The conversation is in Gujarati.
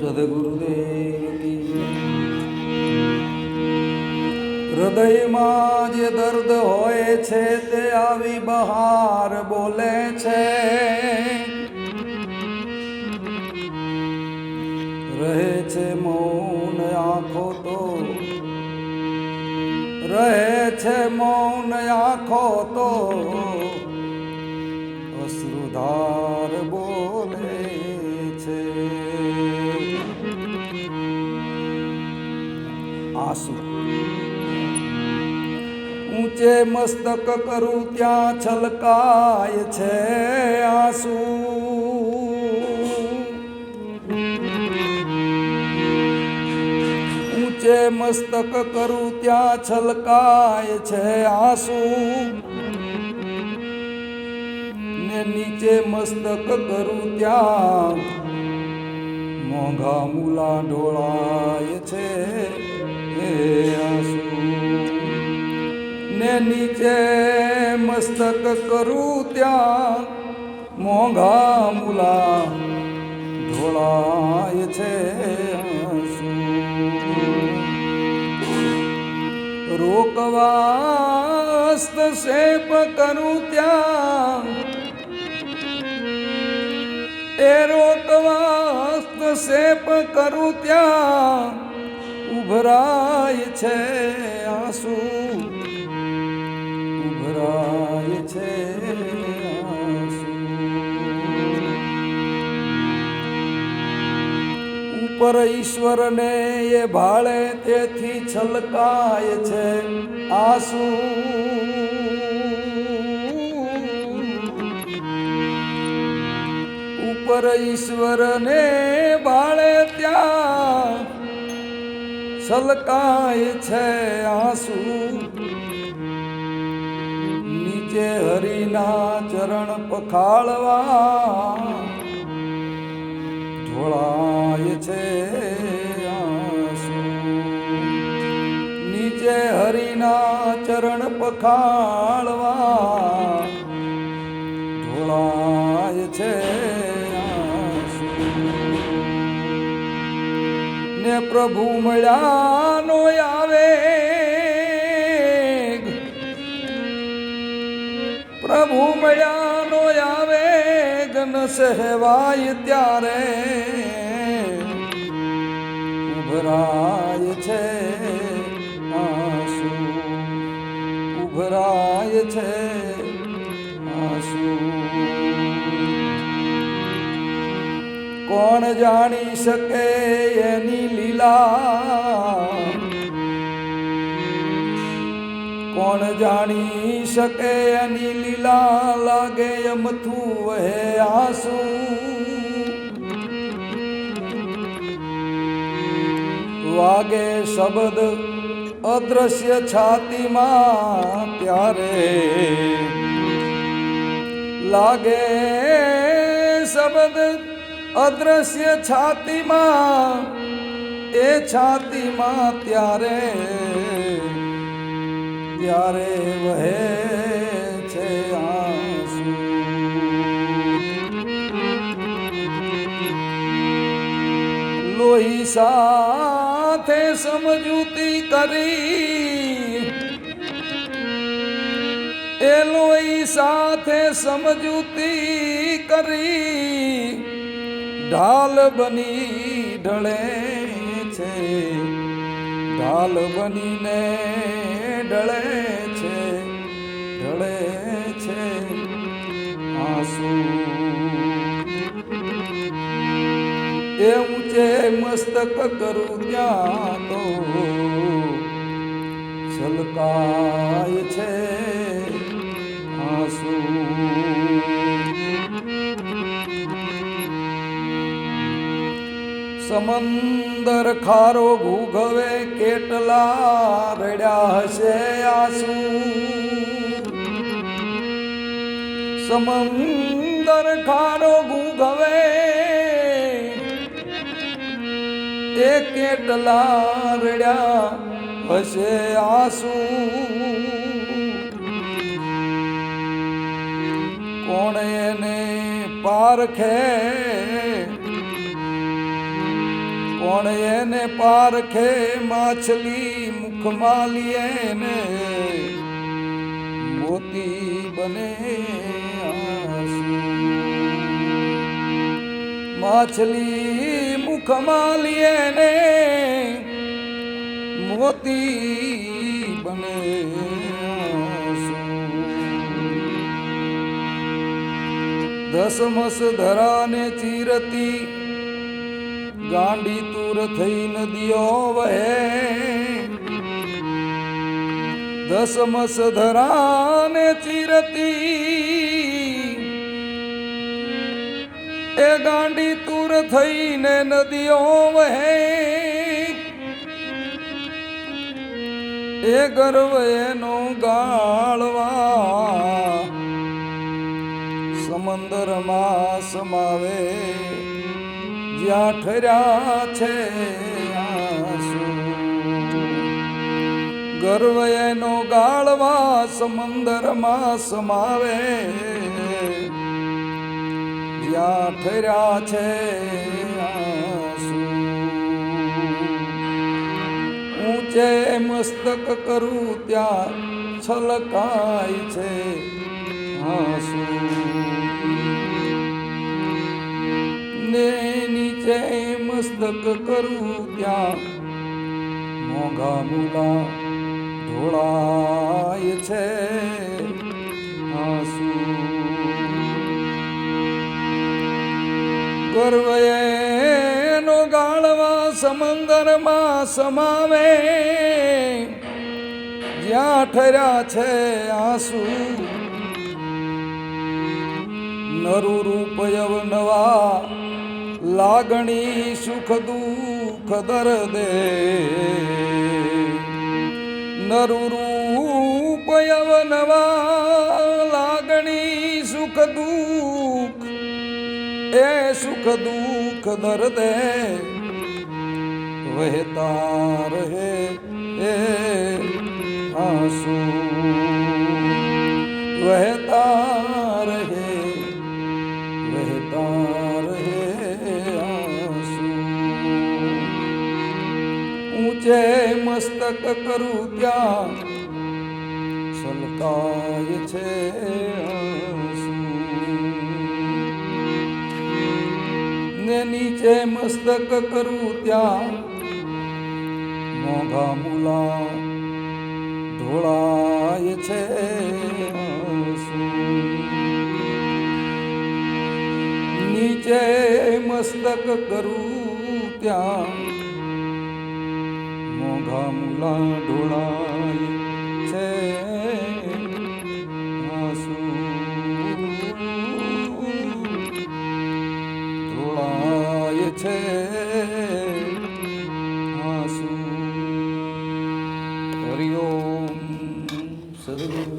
સદગુરુદેવ કી હૃદયમાં જે દર્દ હોય છે તે આવી બહાર બોલે છે. રહે છે મૌન આંખો તો રહે છે મૌન આંખો તો અશ્રુધાર બોલે છે. આંસુ ઊંચે મસ્તક કરું ત્યાં છલકાય છે આંસુ. ઊંચે મસ્તક કરું ત્યાં છલકાય છે આંસુ. ને નીચે મસ્તક કરું ત્યાં મોંઘા મૂલા ઢોળાય છે આંસુ. ને નીચે મસ્તક કરું ત્યાં મોંઘા મૂલા ઢોળાય છે આંસુ. રોકવાસ્ત શેપ કરું ત્યાં એ રોકવાસ્ત શેપ કરું ત્યાં ઉભરાય છે આંસુ. ઉભરાય છે આંસુ. ઉપર ઈશ્વરને એ ભાળે તેથી છલકાય છે આંસુ. ઉપર ઈશ્વરને ભાળે ત્યાં છલકાય છે આંસુ. નીચે હરિના ચરણ પખાળવા ઢોળાય છે આંસુ. નીચે હરિના ચરણ પખાળવા ઢોળાય છે આંસુ. ને પ્રભુ મળ્યાનો આવે પ્રભુ મળ્યાનો આવે ગન સહેવાય ત્યારે ઉભરાય છે આંસુ. ઉભરાય છે આંસુ. કોણ જાણી શકે એની લીલા કોણ જાણી શકે એની લીલા લાગે અમથું વહે આંસુ. વાગે શબ્દ અદ્રશ્ય છાતીમાં ત્યારે લાગે શબ્દ અદ્રશ્ય છાતીમાં એ છાતીમાં ત્યારે ત્યારે વહે છે આંસુ. લોહી સાથે સમજૂતી કરી એ લોહી સાથે સમજૂતી કરી ઢાલ બની ઢળે છે. ઢાલ બનીને ઢળે છે આંસુ. એ ઊંચે મસ્તક કરું ત્યાં તો છલકાય છે આંસુ. સમંદર ખારો ભૂગવે કેટલા રડ્યા હશે આંસુ. સમંદર ખારો ભૂગવે એ કેટલા રડ્યા હશે આંસુ. કોણ એને પારખે પણ એને પારખે માછલી મુખમાં લીએ ને મોતી બને આંસુ. માછલી મુખમાં લીએ ને મોતી બને આંસુ. ધસમસ ધરાને ચીરતી ગાંડી તુર થઈ નદીઓ વહે. ધસમસ ધરાને ચીરતી એ ગાંડી તુર થઈને નદીઓ વહે. એ ગર્વ એનો ગાળવા સમંદરમાં સમાવે જ્યાં ઠર્યા છે આંસુ. ગર્વ એનો ગાળવા સમંદરમાં સમાવે જ્યાં ઠર્યા છે આંસુ. ઊંચે મસ્તક કરું ત્યાં છલકાય છે આંસુ. ને નીચે મસ્તક કરું ત્યાં મોંઘા મૂલા ઢોળાય છે આંસુ. ગર્વ એનો ગાળવા સમંદરમાં સમાવે જ્યાં ઠર્યા છે આંસુ. નરુ રૂપ યવનવા લાગણી સુખ દુઃખ દર્દે. નરુ રૂપ યવનવા લાગણી સુખ દુઃખ એ સુખ દુઃખ દર્દે વહેતા રહે એ આંસુ. વહેતા રહે વહેતા રહે આંસુ. ઊંચે મસ્તક કરું ત્યાં છલકાય છે આંસુ. ને નીચે મસ્તક કરું ત્યાં મોંઘા મૂલા ઢોળાય છે આંસુ. નીચે મસ્તક કરું ત્યાં મોંઘા મૂલા ઢોળાય છે આંસુ. ઢોળાય છે આંસુ. હરિ ઓમ સદગુરુ